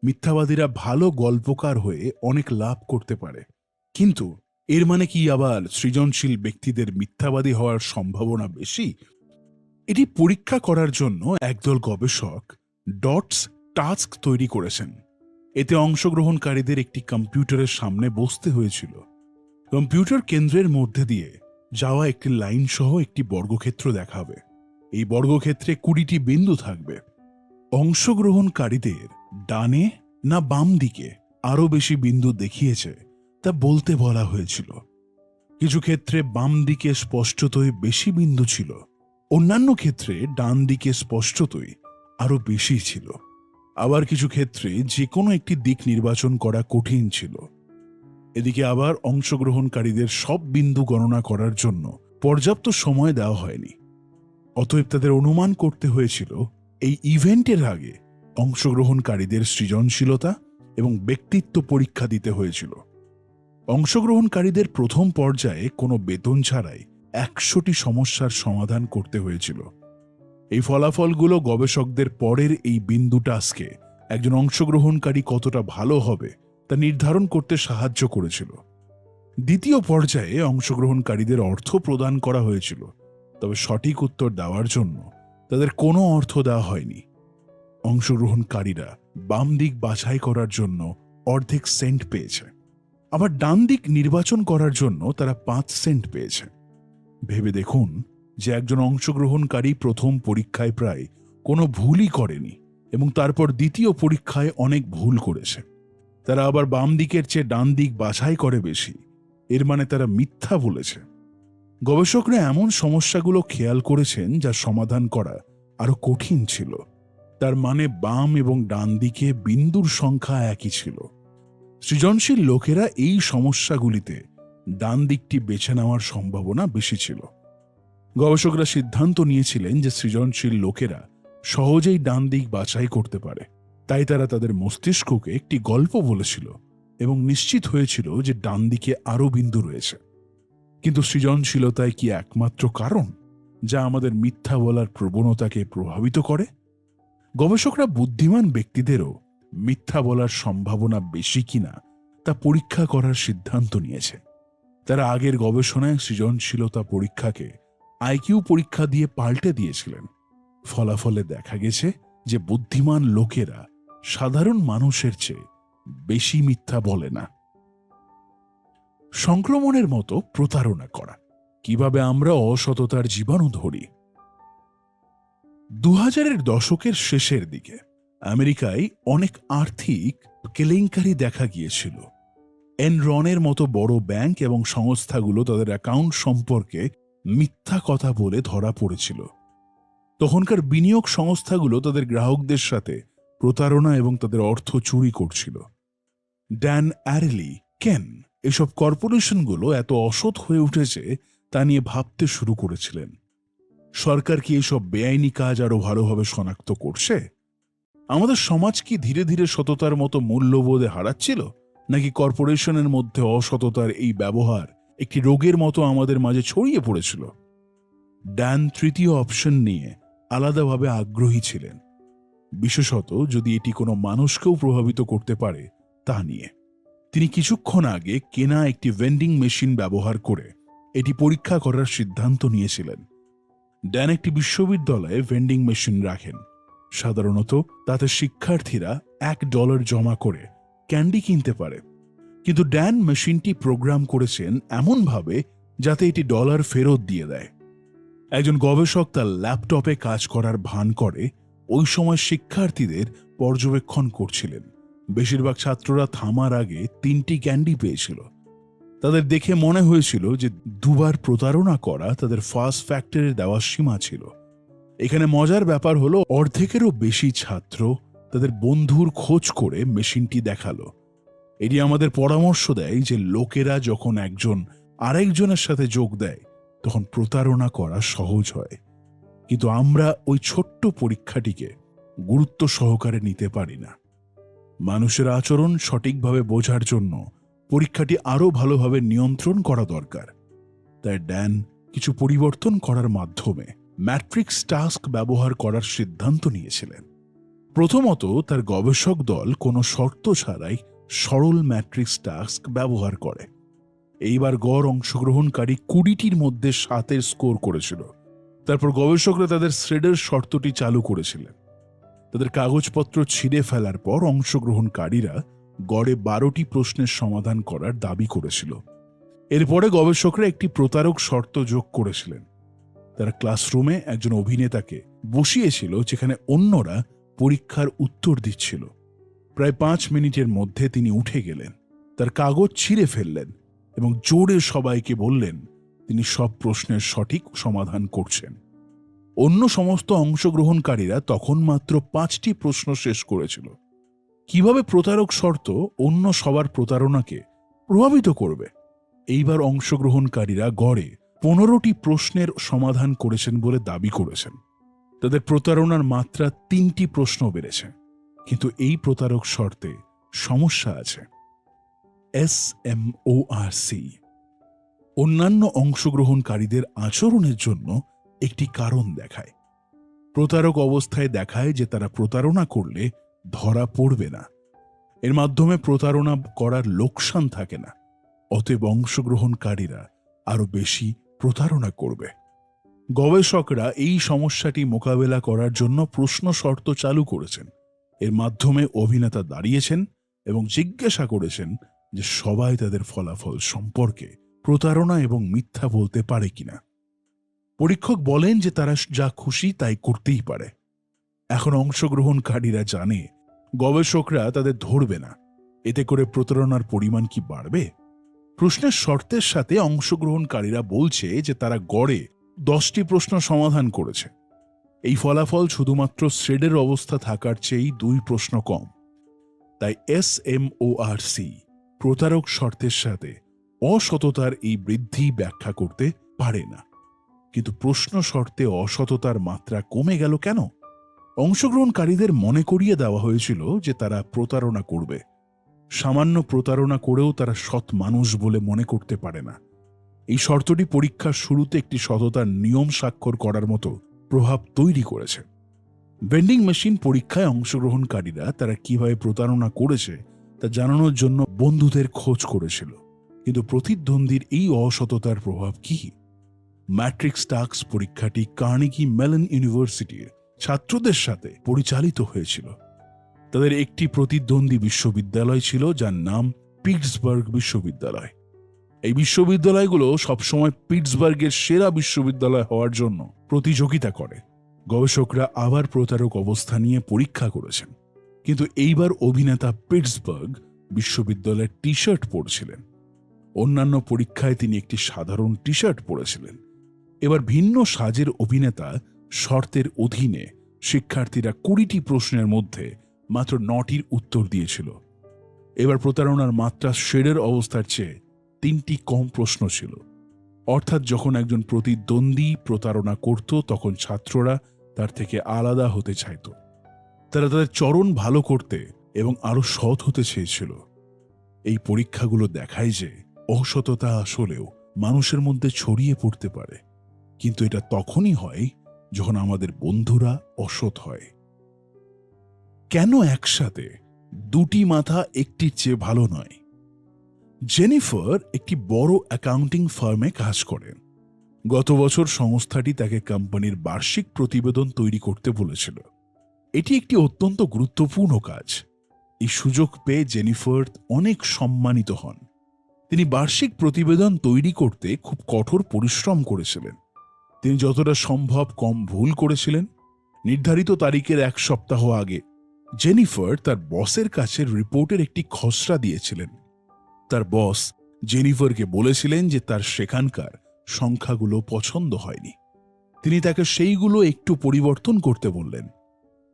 মিথ্যাবাদীরা ভালো গল্পকার হয়ে অনেক লাভ করতে পারে, কিন্তু এর মানে কি আবার সৃজনশীল ব্যক্তিদের মিথ্যাবাদী হওয়ার সম্ভাবনা বেশি? এটি পরীক্ষা করার জন্য একদল গবেষক ডটস টাস্ক তৈরি করেছেন। এতে অংশগ্রহণকারীদের একটি কম্পিউটারের সামনে বসতে হয়েছিল। কম্পিউটার কেন্দ্রের মধ্যে দিয়ে যাওয়া একটি লাইন সহ একটি বর্গক্ষেত্র দেখাবে। এই বর্গক্ষেত্রে 20টি বিন্দু থাকবে। অংশগ্রহণকারীদের ডানে না বাম দিকে আরও বেশি বিন্দু দেখিয়েছে তা বলতে বলা হয়েছিল। কিছু ক্ষেত্রে বাম দিকে স্পষ্টতই বেশি বিন্দু ছিল, অন্যান্য ক্ষেত্রে ডান দিকে স্পষ্টতই আরও বেশি ছিল। আবার কিছু ক্ষেত্রে যে কোনো একটি দিক নির্বাচন করা কঠিন ছিল। এদিকে আবার অংশগ্রহণকারীদের সব বিন্দু গণনা করার জন্য পর্যাপ্ত সময় দেওয়া হয়নি। অতএব তাদের অনুমান করতে হয়েছিল এই ইভেন্টের আগে অংশগ্রহণকারীদের সৃজনশীলতা এবং ব্যক্তিত্ব পরীক্ষা দিতে হয়েছিল। অংশগ্রহণকারীদের প্রথম পর্যায়ে কোনো বেতন ছাড়াই 100টি সমস্যার সমাধান করতে হয়েছিল। এই ফলাফলগুলো গবেষকদের পরের এই বিন্দু টাস্কে একজন অংশগ্রহণকারী কতটা ভালো হবে তা নির্ধারণ করতে সাহায্য করেছিল। দ্বিতীয় পর্যায়ে অংশগ্রহণকারীদের অর্থ প্রদান করা হয়েছিল, তবে সঠিক উত্তর দেওয়ার জন্য তাদের কোনো অর্থ দেওয়া হয়নি। অংশগ্রহণকারীরা বাম দিক বাছাই করার জন্য অর্ধেক সেন্ট পেয়েছে, আবার ডান দিক নির্বাচন করার জন্য তারা 5 সেন্ট পেয়েছে। ভেবে দেখুন যে একজন অংশগ্রহণকারী প্রথম পরীক্ষায় প্রায় কোনো ভুলই করেনি এবং তারপর দ্বিতীয় পরীক্ষায় অনেক ভুল করেছে। তারা আবার বাম দিকের চেয়ে ডান দিক বাছাই করে বেশি। এর মানে তারা মিথ্যা বলেছে। গবেষকরা এমন সমস্যাগুলো খেয়াল করেছেন যা সমাধান করা আরো কঠিন ছিল। তার মানে বাম এবং ডান দিকে বিন্দুর সংখ্যা একই ছিল। সৃজনশীল লোকেরা এই সমস্যাগুলিতে ডান দিকটি বেছে নেওয়ার সম্ভাবনা বেশি ছিল। গবেষকরা সিদ্ধান্ত নিয়েছিলেন যে সৃজনশীল লোকেরা সহজেই ডান দিক বাছাই করতে পারে, তাই তারা তাদের মস্তিষ্ককে একটি গল্প বলেছিল এবং নিশ্চিত হয়েছিল যে ডান দিকে আরও বিন্দু রয়েছে। কিন্তু সৃজনশীলতায় কি একমাত্র কারণ যা আমাদের মিথ্যা বলার প্রবণতাকে প্রভাবিত করে? গবেষকরা বুদ্ধিমান ব্যক্তিদেরও মিথ্যা বলার সম্ভাবনা বেশি কিনা তা পরীক্ষা করার সিদ্ধান্ত নিয়েছে। তারা আগের গবেষণায় সৃজনশীলতা পরীক্ষাকে আইকিউ পরীক্ষা দিয়ে পাল্টে দিয়েছিলেন। ফলাফলে দেখা গেছে যে বুদ্ধিমান লোকেরা সাধারণ মানুষের চেয়ে বেশি মিথ্যা বলে না। সংক্রমণের মতো প্রতারণা করা, কিভাবে আমরা অসততার জীবাণু ধরি। 2000-এর দশকের শেষের দিকে আমেরিকায় অনেক আর্থিক কেলেঙ্কারি দেখা গিয়েছিল। এনরনের মতো বড় ব্যাংক এবং সংস্থাগুলো তাদের অ্যাকাউন্ট সম্পর্কে মিথ্যা কথা বলে ধরা পড়েছিল। তখনকার বিনিয়োগ সংস্থাগুলো তাদের গ্রাহকদের সাথে প্রতারণা এবং তাদের অর্থ চুরি করছিল। ড্যান অ্যারেলি, কেন এসব কর্পোরেশনগুলো এত অসৎ হয়ে উঠেছে তা নিয়ে ভাবতে শুরু করেছিলেন। সরকার কি এসব বেআইনি কাজ আরো ভালোভাবে শনাক্ত করছে? আমাদের সমাজ কি ধীরে ধীরে সততার মতো মূল্যবোধে হারাচ্ছিল, নাকি কর্পোরেশনের মধ্যে অসততার এই ব্যবহার একটি রোগের মতো আমাদের মাঝে ছড়িয়ে পড়েছিল? ড্যান তৃতীয় অপশন নিয়ে আলাদাভাবে আগ্রহী ছিলেন, বিশেষত যদি এটি কোনো মানুষকেও প্রভাবিত করতে পারে তা নিয়ে। তিনি কিছুক্ষণ আগে কেনা একটি ভেন্ডিং মেশিন ব্যবহার করে এটি পরীক্ষা করার সিদ্ধান্ত নিয়েছিলেন। ড্যান একটি বিশ্ববিদ্যালয়ে ভেন্ডিং মেশিন রাখেন। সাধারণত তাতে শিক্ষার্থীরা $1 জমা করে ক্যান্ডি কিনতে পারে, কিন্তু ড্যান মেশিনটি প্রোগ্রাম করেছেন এমনভাবে যাতে এটি ডলার ফেরত দিয়ে দেয়। একজন গবেষক তার ল্যাপটপে কাজ করার ভান করে ওই সময় শিক্ষার্থীদের পর্যবেক্ষণ করছিলেন। বেশিরভাগ ছাত্ররা থামার আগে 3টি ক্যান্ডি পেয়েছিল। তাদের দেখে মনে হয়েছিল যে দুবার প্রতারণা করা তাদের ফার্স্ট ফ্যাক্টরে দেওয়ার সীমা ছিল। এখানে মজার ব্যাপার হলো অর্ধেকেরও বেশি ছাত্র তাদের বন্ধুর খোঁজ করে মেশিনটি দেখালো। এটি আমাদের পরামর্শ দেয় যে লোকেরা যখন একজন আরেকজনের সাথে যোগ দেয় তখন প্রতারণা করা সহজ হয়। কিন্তু আমরা ওই ছোট্ট পরীক্ষাটিকে গুরুত্ব সহকারে নিতে পারি না। মানুষের আচরণ সঠিকভাবে বোঝার জন্য পরীক্ষাটি আরও ভালোভাবে নিয়ন্ত্রণ করা দরকার। তাই ড্যান কিছু পরিবর্তন করার মাধ্যমে ম্যাট্রিক্স টাস্ক ব্যবহার করার সিদ্ধান্ত নিয়েছিলেন। প্রথমত, তার গবেষক দল কোনো শর্ত ছাড়াই সরল ম্যাট্রিক্স টাস্ক ব্যবহার করে। এইবার গড় অংশগ্রহণকারী 20টির মধ্যে 7-এর স্কোর করেছিল। তারপর গবেষকরা তাদের থ্রেডের শর্তটি চালু করেছিলেন। তাদের কাগজপত্র ছিঁড়ে ফেলার পর অংশগ্রহণকারীরা গড়ে 12টি প্রশ্নের সমাধান করার দাবি করেছিল। এরপরে গবেষকরা একটি প্রতারক শর্ত যোগ করেছিলেন। তারা ক্লাসরুমে একজন অভিনেতাকে বসিয়েছিল যেখানে অন্যরা পরীক্ষার উত্তর দিচ্ছিল। প্রায় 5 মিনিটের মধ্যে তিনি উঠে গেলেন, তার কাগজ ছিঁড়ে ফেললেন এবং জোরে সবাইকে বললেন তিনি সব প্রশ্নের সঠিক সমাধান করছেন। অন্য সমস্ত অংশগ্রহণকারীরা তখন মাত্র 5টি প্রশ্ন শেষ করেছিল। কিভাবে প্রতারক শর্ত অন্য সবার প্রতারণাকে প্রভাবিত করবে? এইবার অংশগ্রহণকারীরা গড়ে 15টি প্রশ্নের সমাধান করেছেন বলে দাবি করেছেন। তাদের প্রতারণার মাত্রা 3টি প্রশ্ন বেড়েছে। কিন্তু এই প্রতারক শর্তে সমস্যা আছে। SMORC অন্যান্য অংশগ্রহণকারীদের আচরণের জন্য একটি কারণ দেখায়। প্রতারক অবস্থায় দেখায় যে তারা প্রতারণা করলে ধরা পড়বে না। এর মাধ্যমে প্রতারণা করার লোকসান থাকে না, অতএব অংশগ্রহণকারীরা আরো বেশি প্রতারণা করবে। গবেষকরা এই সমস্যাটি মোকাবেলা করার জন্য প্রশ্ন শর্ত চালু করেছেন। এর মাধ্যমে অভিনেতা দাঁড়িয়েছেন এবং জিজ্ঞাসা করেছেন যে সবাই তাদের ফলাফল সম্পর্কে প্রতারণা এবং মিথ্যা বলতে পারে কিনা। পরীক্ষক বলেন যে তারা যা খুশি তাই করতেই পারে। এখন অংশগ্রহণকারীরা জানে গবেষকরা তাদের ধরবে না। এতে করে প্রতারণার পরিমাণ কি বাড়বে? প্রশ্নের শর্তের সাথে অংশগ্রহণকারীরা বলছে যে তারা গড়ে 10টি প্রশ্ন সমাধান করেছে। এই ফলাফল শুধুমাত্র থ্রেডের অবস্থা থাকার চেয়েই 2 প্রশ্ন কম। তাই SMORC প্রতারক শর্তের সাথে অসততার এই বৃদ্ধি ব্যাখ্যা করতে পারে না। কিন্তু প্রশ্ন শর্তে অসততার মাত্রা কমে গেল কেন? অংশগ্রহণকারীদের মনে করিয়ে দেওয়া হয়েছিল যে তারা প্রতারণা করবে। সামান্য প্রতারণা করেও তারা সৎ মানুষ বলে মনে করতে পারে না। এই শর্তটি পরীক্ষার শুরুতে একটি সততার নিয়ম স্বাক্ষর করার মতো প্রভাব তৈরি করেছে। ভেন্ডিং মেশিন পরীক্ষায় অংশগ্রহণকারীরা তারা কিভাবে প্রতারণা করেছে তা জানানোর জন্য বন্ধুদের খোঁজ করেছিল। কিন্তু প্রতিদ্বন্দ্বীর এই অসততার প্রভাব কি? ম্যাট্রিক্স টাস্ক পরীক্ষাটি কার্নেগি মেলন ইউনিভার্সিটির ছাত্রদের সাথে পরিচালিত হয়েছিল। তাদের একটি প্রতিদ্বন্দ্বী বিশ্ববিদ্যালয় ছিল যার নাম পিটসবার্গ বিশ্ববিদ্যালয়। এই বিশ্ববিদ্যালয়গুলো সবসময় পিটসবার্গের সেরা বিশ্ববিদ্যালয় হওয়ার জন্য প্রতিযোগিতা করে। গবেষকরা আবার প্রতারক অবস্থা নিয়ে পরীক্ষা করেছেন, কিন্তু এইবার অভিনেতা পিটসবার্গ বিশ্ববিদ্যালয়ের টি শার্ট পরছিলেন। অন্যান্য পরীক্ষায় তিনি একটি সাধারণ টি শার্ট পরেছিলেন। এবার ভিন্ন সাজের অভিনেতা শর্তের অধীনে শিক্ষার্থীরা 20টি প্রশ্নের মধ্যে মাত্র 9টির উত্তর দিয়েছিল। এবার প্রতারণার মাত্রা শেডের অবস্থার চেয়ে 3টি কম প্রশ্ন ছিল। অর্থাৎ যখন একজন প্রতিদ্বন্দ্বী প্রতারণা করত তখন ছাত্ররা তার থেকে আলাদা হতে চাইত। তারা তাদের চরণ ভালো করতে এবং আরো সৎ হতে চেয়েছিল। এই পরীক্ষাগুলো দেখায় যে অসততা আসলেও মানুষের মধ্যে ছড়িয়ে পড়তে পারে, কিন্তু এটা তখনই হয় যখন আমাদের বন্ধুরা অসৎ হয়। কেন একসাথে 2টি মাথা একটির চেয়ে ভালো নয়? জেনিফার একটি বড় অ্যাকাউন্টিং ফার্মে কাজ করেন। গত বছর সংস্থাটি তাকে কোম্পানির বার্ষিক প্রতিবেদন তৈরি করতে বলেছিল। এটি একটি অত্যন্ত গুরুত্বপূর্ণ কাজ। এই সুযোগ পেয়ে জেনিফার অনেক সম্মানিত হন। তিনি বার্ষিক প্রতিবেদন তৈরি করতে খুব কঠোর পরিশ্রম করেছিলেন। তিনি যতটা সম্ভব কম ভুল করেছিলেন। নির্ধারিত তারিখের 1 সপ্তাহ আগে জেনিফার তার বসের কাছে রিপোর্টের একটি খসড়া দিয়েছিলেন। তার বস জেনিফারকে বলেছিলেন যে তার সেখানকার সংখ্যাগুলো পছন্দ হয়নি। তিনি তাকে সেইগুলো একটু পরিবর্তন করতে বললেন।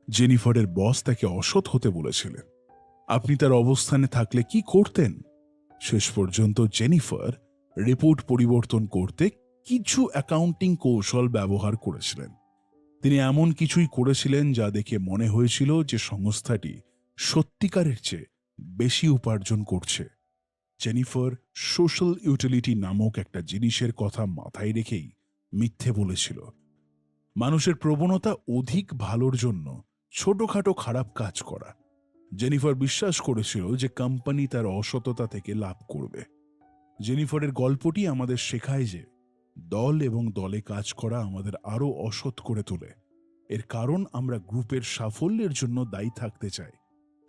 জেনিফারের বস তাকে অসৎ হতে বলেছিলেন। আপনি তার অবস্থানে থাকলে কি করতেন? শেষ পর্যন্ত জেনিফার রিপোর্ট পরিবর্তন করতে কিছু অ্যাকাউন্টিং কৌশল ব্যবহার করেছিলেন। তিনি এমন কিছুই করেছিলেন যা দেখে মনে হয়েছিল যে সংস্থাটি সত্যিকারের চেয়ে বেশি উপার্জন করছে। জেনিফার সোশ্যাল ইউটিলিটি নামক একটা জিনিসের কথা মাথায় রেখেই মিথ্যে বলেছিল। মানুষের প্রবণতা অধিক ভালোর জন্য ছোটখাটো খারাপ কাজ করা। জেনিফার বিশ্বাস করেছিল যে কোম্পানি তার অসততা থেকে লাভ করবে। জেনিফারের গল্পটি আমাদের শেখায় যে দল এবং দলে কাজ করা আমাদের আরো অসৎ করে তোলে। এর কারণ আমরা গ্রুপের সাফল্যের জন্য দায়ী থাকতে চাই।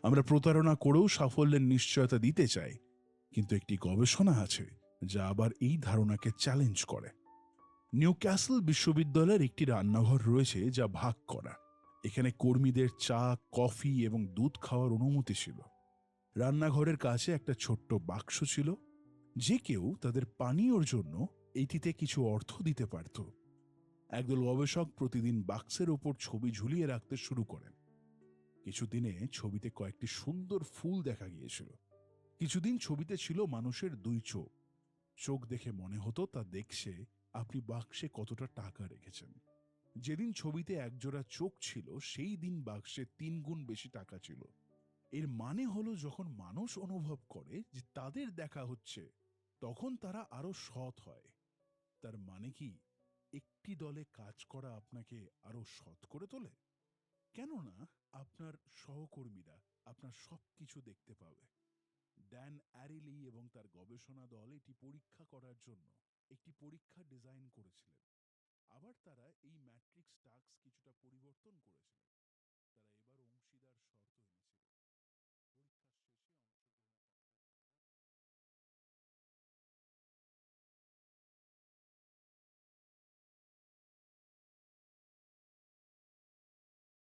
আমরা প্রতারণা করেও সাফল্যের নিশ্চয়তা দিতে চাই। কিন্তু একটি গবেষণা আছে যা আবার এই ধারণাকে চ্যালেঞ্জ করে। নিউক্যাসল বিশ্ববিদ্যালয়ের একটি রান্নাঘর রয়েছে যা ভাগ করা। এখানে কর্মীদের চা, কফি এবং দুধ খাওয়ার অনুমতি ছিল। রান্নাঘরের কাছে একটা ছোট্ট বাক্স ছিল। যে কেউ তাদের পানীয়র জন্য এটিতে কিছু অর্থ দিতে পারত। একদল গবেষক প্রতিদিন বাক্সের ওপর ছবি ঝুলিয়ে রাখতে শুরু করেন। কিছুদিনে ছবিতে কয়েকটি সুন্দর ফুল দেখা গিয়েছিল। কিছুদিন ছবিতে ছিল মানুষের দুই চোখ। চোখ দেখে মনে হতো তা দেখছে আপনি বাক্সে কতটা টাকা রেখেছেন। যেদিন ছবিতে একজোড়া চোখ ছিল সেই দিন বাক্সে 3 গুণ বেশি টাকা ছিল। এর মানে হলো যখন মানুষ অনুভব করে যে তাদের দেখা হচ্ছে, তখন তারা আরো সৎ হয়। তার মানে কি একটি দলে কাজ করা আপনাকে আরো সৎ করে তোলে? কেননা আপনার সহকর্মীরা আপনার সবকিছু দেখতে পাবে। ড্যান অ্যারিলি এবং তার গবেষণা দল এটি পরীক্ষা করার জন্য একটি পরীক্ষা ডিজাইন করেছিলেন। আবার তারা এই ম্যাট্রিক্স টাস্ক কিছুটা পরিবর্তন করেছিলেন।